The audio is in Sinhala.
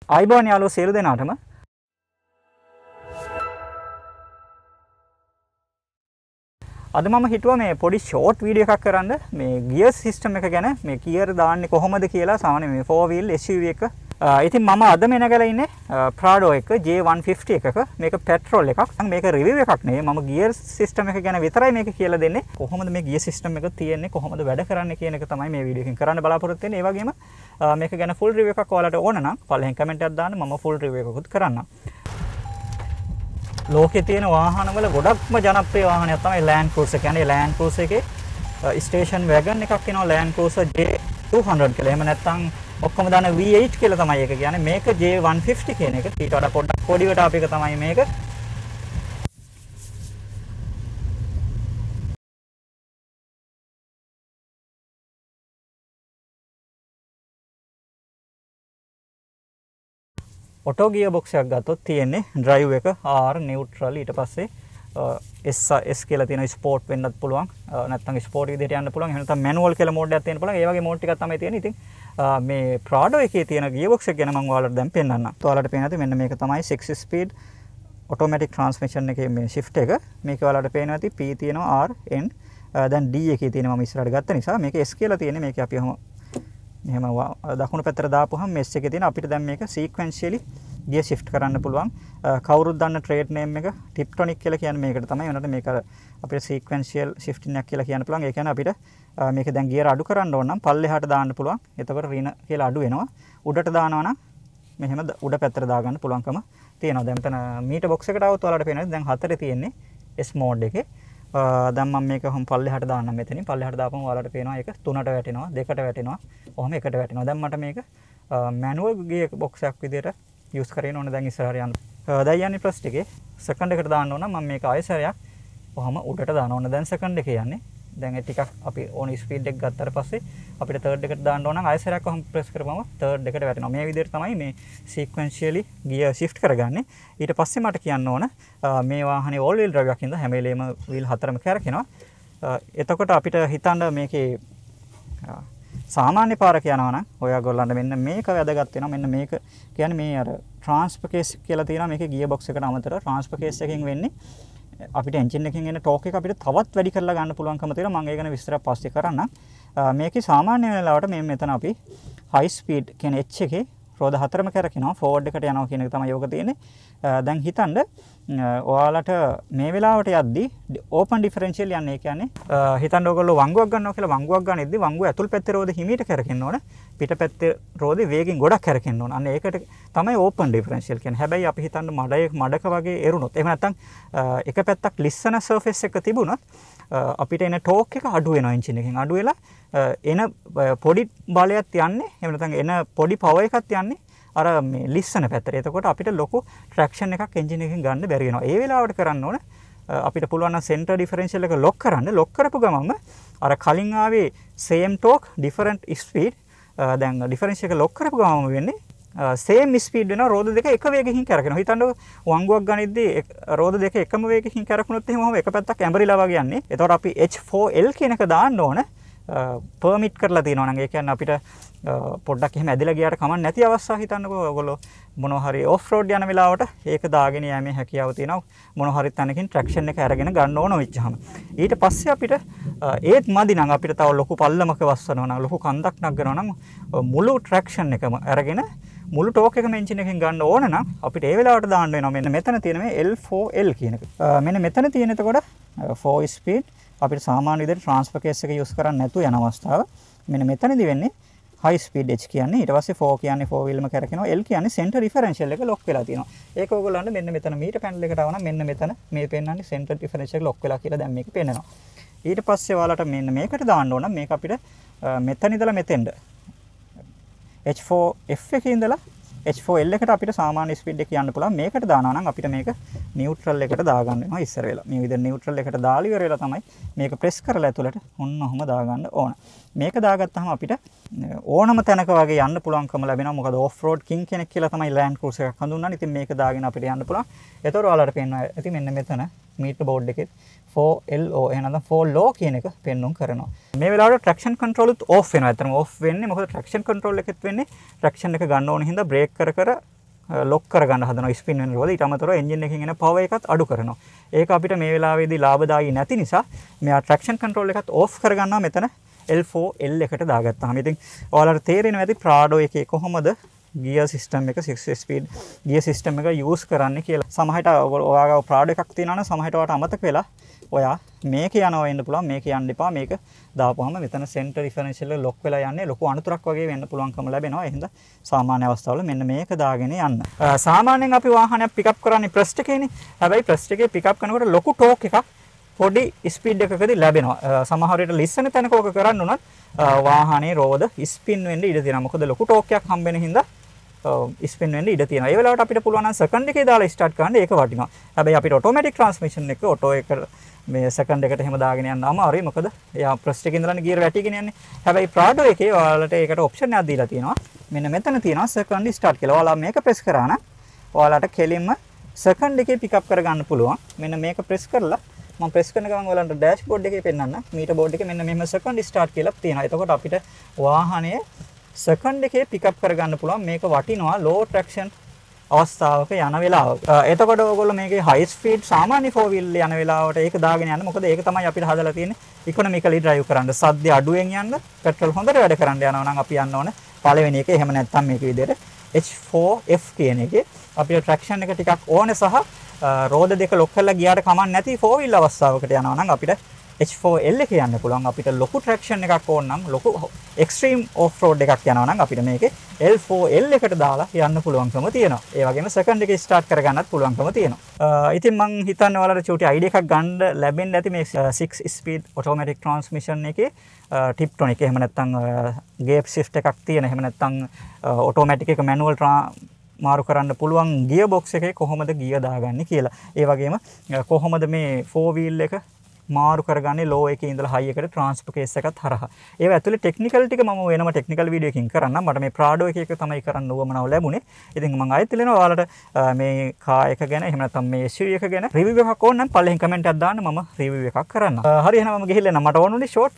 ආයිබෝන් යාළුවෝ සියලු දෙනාටම අද මම හිතුවා මේ පොඩි ෂෝට් වීඩියෝ එකක් කරන්න මේ ගියර් සිස්ටම් එක ගැන මේ ගියර් දාන්නේ කොහොමද කියලා සාමාන්‍ය මේ 4 wheel SUV එක. ඉතින් මම අද මෙනගලා ඉන්නේ Prado එක J150 එකක. මේක පෙට්‍රෝල් එකක්. මේක රිවිව් එකක් නෙවෙයි. මම ගියර් සිස්ටම් එක ගැන විතරයි මේක කියලා දෙන්නේ. කොහොමද මේ ගියර් සිස්ටම් එක තියෙන්නේ, කොහොමද වැඩ කරන්නේ කියන එක තමයි මේ වීඩියෝ එකෙන් කරන්න බලාපොරොත්තු වෙන්නේ. ඒ වගේම මේක ගැන ෆුල් රිවිව් එකක් ඔයාලට ඕන නම් පළවෙනි කමෙන්ට් එකක් දාන්න, මම ෆුල් රිවිව් එකකුත් කරන්නම්. ලෝකේ තියෙන වාහනවල ගොඩක්ම ජනප්‍රිය වාහනයක් තමයි Land Cruiser කියන්නේ. Land Cruiser එකේ ස්ටේෂන් වැගන් එකක් එනවා Land Cruiser J200 කියලා. එහෙම නැත්නම් ඔක්කොම දාන V8 කියලා තමයි ඒක කියන්නේ. මේක J150 කියන එක. ඊට වඩා පොඩ්ඩක් කොඩියට ආපු එක තමයි මේක. ඔටෝ ගියර් බොක්ස් එකක් ගත්තොත් තියෙන්නේ ඩ්‍රයිව් එක R නියුට්‍රල්, ඊට පස්සේ S කියලා තියෙන ස්පෝර්ට් වෙන්නත් පුළුවන්, නැත්නම් ස්පෝර්ට් විදිහට යන්න පුළුවන්, එහෙම නැත්නම් මැනුවල් කියලා මෝඩ් එකක් තියෙන්න පුළුවන්. ඒ වගේ මෝඩ් ටිකක් තමයි තියෙන්නේ. ඉතින් මේ Prado එකේ තියෙන ගියර් බොක්ස් එක ගැන මම ඔයාලට දැන් පෙන්නන්නම්. ඔයාලට පේන ඇති මෙන්න මේක තමයි 6 ස්පීඩ් ඔටෝමැටික් ට්‍රාන්ස්මිෂන් එකේ මේ shift එක. මේක ඔයාලට පේන ඇති P තියෙනවා R N, දැන් D එකේ තියෙන මම ඉස්සරහට ගත්ත නිසා මේක S කියලා තියෙන්නේ. මේක අපි එහෙම දකුණු පැත්තට දාපුවහම මෙස් එකේ තියෙන අපිට දැන් මේක සීක්වෙන්ෂියලි ගියර් shift කරන්න පුළුවන්. කවුරුත් දන්න ට්‍රේඩ් නේම් එක ටිප්ටොනික් කියලා කියන්නේ මේකට තමයි. වෙනට මේක අපිට සීක්වෙන්ෂියල් shifting එකක් කියලා කියන්න පුළුවන්. ඒ කියන්නේ අපිට මේක දැන් ගියර් අඩු කරන්න ඕන නම් පල්ලෙහාට දාන්න පුළුවන්. එතකොට රින කියලා අඩු වෙනවා. උඩට දානවා නම් මෙහෙම උඩ පැත්තට දාගන්න පුළුවන්කම තියෙනවා. දැන් මෙතන මීටර් බොක්ස් එකට આવුත් ඔයාලට පේනවා දැන් 4 තියෙන්නේ S මෝඩ් එකේ. දැන් මම මේක කොහොම පල්ලෙහාට දාන්නම් මෙතනින්. පල්ලෙහාට දාපම ඔයාලට පේනවා ඒක 3ට වැටෙනවා, 2ට වැටෙනවා, කොහොම 1ට වැටෙනවා. දැන් මට මේක මැනුවල් ගියර් බොක්ස් එකක් විදියට යූස් කරගෙන ඕන. දැන් ඉස්සරහට යන්න. දැන් යන්නේ ෆස්ට් එකේ සෙකන්ඩ් එකට දාන්න ඕන. මම මේක ආයෙසරයක් කොහොම උඩට දාන්න ඕන. දැන් සෙකන්ඩ් එකේ යන්නේ. දැන් ඒ ටිකක් අපි ඕන ස්පීඩ් එක ගත්තාට පස්සේ අපිට තර්ඩ් එකට දාන්න ඕන නම් ආයෙසරයක් කොහොම ප්‍රෙස් කරපුවම තර්ඩ් එකට වැටෙනවා. මේ විදිහට තමයි මේ සීක්වෙන්ෂියලි ගියර් shift කරගන්නේ. ඊට පස්සේ මට කියන්න ඕන මේ වාහනේ all wheel drive එකක් ඉඳලා හැම වෙලේම wheel හතරම කැරකෙනවා. එතකොට අපිට හිතන්න මේකේ සාමාන්‍ය පාරක යනවා නම් ඔයගොල්ලන්ට මෙන්න මේක වැදගත් වෙනවා. මෙන්න මේක කියන්නේ මේ අර ට්‍රාන්ස්ෆර් කේස් කියලා තියෙනවා. මේකේ ගියර් බොක්ස් එකට අමතරව ට්‍රාන්ස්ෆර් කේස් එකකින් වෙන්නේ අපිට එන්ජින් එකකින් එන ටෝක් එක අපිට තවත් වැඩි කරලා ගන්න පුළුවන්කම තියෙනවා. මම ඒක ගැන විස්තරයක් පස්සේ කරන්නම්. මේකේ සාමාන්‍ය වෙලාවට මේ මෙතන අපි high speed කියන H එකේ රෝද හතරම කරකිනවා. ෆෝවර්ඩ් එකට යනවා කියන එක තමයි යෝග තියෙන්නේ. දැන් හිතන්න ඔයාලට මේ වෙලාවට යද්දි ඕපන් ඩිෆරෙන්ෂියල් යන්නේ. ඒ කියන්නේ හිතන්න ඔයගොල්ලෝ වංගුවක් ගන්නවා කියලා වංගුවක් ගන්නෙද්දි වංගුව ඇතුල් පැත්තේ රෝද හිමීට කරකින්න ඕන. පිට පැත්තේ රෝදේ වේගෙන් ගොඩක් කරකින්න ඕන. අන්න ඒකට තමයි ඕපන් ඩිෆරෙන්ෂියල් කියන්නේ. හැබැයි අපි හිතන්න මඩක වගේ එරුණොත් එහෙම නැත්නම් එක පැත්තක් ලිස්සන සර්ෆේස් එක තිබුණොත් අපිට එන ටෝක් එක අඩු වෙනවා. එන්ජින් එකෙන් අඩු වෙලා එන පොඩි බලයක් යන්නේ, එහෙම නැත්නම් එන පොඩි පවර් එකක් යන්නේ අර මේ ලිස්සන පැත්තට. එතකොට අපිට ලොකු ට්‍රැක්ෂන් එකක් එන්ජින් එකකින් ගන්න බැරි වෙනවා. ඒ වෙලාවට කරන්න ඕන අපිට පුළුවන් නම් සෙන්ටර් ඩිෆරෙන්ෂියල් එක ලොක් කරන්න. ලොක් කරපු ගමන්ම අර කලින් ආවේ same torque different speed. දැන් ඩිෆරෙන්ෂියල් එක ලොක් කරපු ගමන්ම වෙන්නේ same speed වෙනවා. රෝද දෙක එක වේගකින් කරකිනවා. හිතන්න වංගුවක් ගනිද්දී රෝද දෙක එකම වේගකින් කරකුණොත් එහෙම එක පැත්තක් ඇඹරිලා වගේ යන්නේ. එතකොට අපි H4L කියන එක දාන්න ඕන. පර්මිට් කරලා තියෙනවා නම් ඒ කියන්නේ අපිට පොඩ්ඩක් එහෙම ඇදලා ගියාට කමක් නැති අවස්ථා හිතන්නකෝ. ඔයගොල්ලෝ මොනවා හරි ඔෆ් රෝඩ් යන වෙලාවට ඒක දාගෙන යෑමේ හැකියාව තියෙනවා. මොනවා හරි තැනකින් ට්‍රැක්ෂන් එක අරගෙන ගන්න ඕන වෙච්චාම. ඊට පස්සේ අපිට ඒත් මදි නම් අපිට තව ලොකු පල්ලමක වස්සනවා නම් ලොකු කන්දක් නගනවා නම් මුළු ට්‍රැක්ෂන් එකම අරගෙන මුළු ටෝක් එකම එන්ජින් එකෙන් ගන්න ඕන නම් අපිට ඒ වෙලාවට දාන්න වෙනවා මෙන්න මෙතන තියෙන මේ L4L කියන එක. මෙන්න මෙතන තියෙන එතකොට 4 ස්පීඩ් අපිට සාමාන්‍ය විදිහට ට්‍රාන්ස්ෆර් කේස් එක යූස් කරන්න නැතුව යන අවස්ථාව. මෙන්න මෙතනදී වෙන්නේ high speed H කියන්නේ. ඊට පස්සේ 4 කියන්නේ 4 wheel ම කරකිනවා. L කියන්නේ center differential එක lock වෙලා තියෙනවා. ඒක ඕගොල්ලන්ට මෙන්න මෙතන මීටර් පැනල් එකට ආව නම් මෙන්න මෙතන මේ පෙන්නන්නේ center differential lock වෙලා කියලා දැන් මේක පෙන්නනවා. ඊට පස්සේ ඔයාලට මෙන්න මේකට දාන්න ඕන මේක අපිට මෙතන ඉඳලා මෙතෙන්ද H4F එකේ ඉඳලා H4L එකට අපිට සාමාන්‍ය ස්පීඩ් එක යන්න පුළුවන්. මේකට දානවා නම් අපිට මේක නියුට්‍රල් එකට දාගන්න වෙනවා ඉස්සර වෙලා. මේ විදිහට නියුට්‍රල් එකට දාලා ඉවර වෙලා තමයි මේක ප්‍රෙස් කරලා ඇතුළට ඔන්න ඔහම දාගන්න ඕන. මේක දාගත්තාම අපිට ඕනම තැනක වගේ යන්න පුළුවන්කම ලැබෙනවා. මොකද ඔෆ් රෝඩ් කිං කෙනෙක් කියලා තමයි Land Cruiser එකක් හඳුන්වන්නේ. ඉතින් මේක දාගෙන අපිට යන්න පුළුවන්. ඒතකොට ඔයාලට පේනවා ඇති මෙන්න මෙතන මීටර් බෝඩ් එකේ 4LO එහෙනම් 4 low කියන එක පෙන්වුම් කරනවා. මේ වෙලාවට traction control උත් off වෙනවා. ඇත්තටම off වෙන්නේ මොකද traction control එකෙත් වෙන්නේ traction එක ගන්න ඕන හින්දා brake කර lock කරගන්න හදනවා ස්පින් වෙන රෝද. ඊට අමතරව එන්ජින් එකකින් එන power එකත් අඩු කරනවා. ඒක අපිට මේ වෙලාවේදී ලාභදායී නැති නිසා මෙයා traction control එකත් off කරගන්නවා මෙතන L4L එකට දාගත්තාම. ඉතින් ඔයාලට තේරෙනවා ඇති Prado එකේ කොහොමද gear system එක 6 speed gear system එක use කරන්න කියලා. සමහරට ඔයාගේ Prado එකක් තියෙනවා නම් සමහරට ඔයාලට අමතක වෙලා ඔයා මේක යනවා වෙන්න පුළුවන් මේක යන්න එපා මේක දාපුවම මෙතන center differential එක lock වෙලා යන්නේ ලොකු අනතුරක් වගේ වෙන්න පුළුවන්කම ලැබෙනවා. එහෙනම් සාමාන්‍ය අවස්ථාවල මෙන්න මේක දාගෙන යන්න. සාමාන්‍යයෙන් අපි වාහනයක් pick up කරන්නේ press එකේනේ. හැබැයි press එකේ pick up කරනකොට ලොකු torque එකක් පොඩි ස්පීඩ් එකකදී ලැබෙනවා. සමහර විට ලිස්සන තැනක ඕක කරන්න උනත් වාහනේ රෝද ස්පින් වෙන්න ඉඩ තියෙනවා. මොකද ලොකු ටෝක් එකක් හම්බ වෙන හින්දා ස්පින් වෙන්න ඉඩ තියෙනවා. ඒ වෙලාවට අපිට පුළුවන් නම් සෙකන්ඩ් එකේ දාලා ස්ටාර්ට් කරන්න ඒක වටිනවා. හැබැයි අපිට ඔටෝමැටික් ට්‍රාන්ස්මිෂන් එක ඔටෝ එක මේ සෙකන්ඩ් එකට එහෙම දාගෙන යන්න අමාරුයි. මොකද එයා ප්‍රස් එකේ ඉඳලානේ ගියර් වැටිගෙන යන්නේ. හැබැයි Prado එකේ ඔයාලට ඒකට ඔප්ෂන් එකක් දීලා තියෙනවා. මෙන්න මෙතන තියෙනවා සෙකන්ඩ් ස්ටාර්ට් කියලා. ඔයාලා මේක ප්‍රෙස් කරා නම් ඔයාලට කෙලින්ම සෙකන්ඩ් එකේ පික් අප් කරගන්න පුළුවන්. මෙන්න මේක ප්‍රෙස් කරලා මම ප්‍රෙස් කරන ගමන් ඔයාලන්ට ඩෑෂ්බෝඩ් එකේ පෙන්නන්න මීටර් බෝඩ් එකේ මෙන්න මෙහෙම සෙකන්ඩ් ස්ටාර්ට් කියලා තියෙනවා. එතකොට අපිට වාහනේ සෙකන්ඩ් එකේ පික් අප් කරගන්න පුළුවන්. මේක වටිනවා ලෝ ට්‍රැක්ෂන් අවස්ථාවක යන වෙලාවක. එතකොට ඔයගොල්ලෝ මේකේ හයි ස්පීඩ් සාමාන්‍ය 4 wheel යන වෙලාවට ඒක දාගෙන යන්න. මොකද ඒක තමයි අපිට හදලා තියෙන්නේ ඉකොනොමිකලි ඩ්‍රයිව් කරන්න. සද්ද අඩුවෙන් යන්න, පෙට්‍රල් හොඳට වැඩ කරන්න යනවා නම් අපි යන්න ඕන පළවෙනි එකේ. එහෙම නැත්නම් මේක විදිහට H4F කියන එකේ අපිට ට්‍රැක්ෂන් එක ටිකක් ඕනේ සහ රෝද දෙක ලොක් කරලා ගියාට කමක් නැති 4 wheel අවස්ථාවකට යනවා නම් අපිට H4L එක යන්න පුළුවන්. අපිට ලොකු ට්‍රැක්ෂන් එකක් ඕන නම් ලොකු එක්ස්ට්‍රීම් ඔෆ් රෝඩ් එකක් යනවා නම් අපිට මේකේ L4L එකට දාලා යන්න පුළුවන්කම තියෙනවා. ඒ වගේම සෙකන්ඩ් එකේ ස්ටාර්ට් කරගන්නත් පුළුවන්කම තියෙනවා. ඉතින් මම හිතන්නේ ඔයාලට චූටි අයිඩියා එකක් ගන්න ලැබෙන්න ඇති මේ 6 ස්පීඩ් ඔටෝමැටික් ට්‍රාන්ස්මිෂන් එකේ ටිප්ටොනික් එහෙම නැත්නම් ගේප් shift එකක් තියෙන එහෙම නැත්නම් ඔටෝමැටික් එක මැනුවල් මාරු කරන්න පුළුවන් ගියර් බොක්ස් එකේ කොහොමද ගියර් දාගන්නේ කියලා. ඒ වගේම කොහොමද මේ 4 wheel එක මාරු කරගන්නේ ලෝ එකේ ඉඳලා හයි එකට ට්‍රාන්ස්ෆර් කේස් එකත් හරහා. ඒව ඇතුලේ ටෙක්නිකල් ටික මම වෙනම ටෙක්නිකල් වීඩියෝ එකකින් කරන්නම්. මට මේ Prado එක තමයි කරන්න උවමනාව ලැබුණේ. ඉතින් මම ආයෙත් දෙනවා ඔයාලට මේ කා එක ගැන එහෙම නැත්නම් මේ SUV එක ගැන රිවිව් එකක් ඕන නම් පල්ලෙහින් කමෙන්ට් එකක් දාන්න මම රිවිව් එකක් කරන්නම්. හරි එහෙනම් මම ගිහිල්ලා එන්න. මට ඕනුනේ ෂෝට්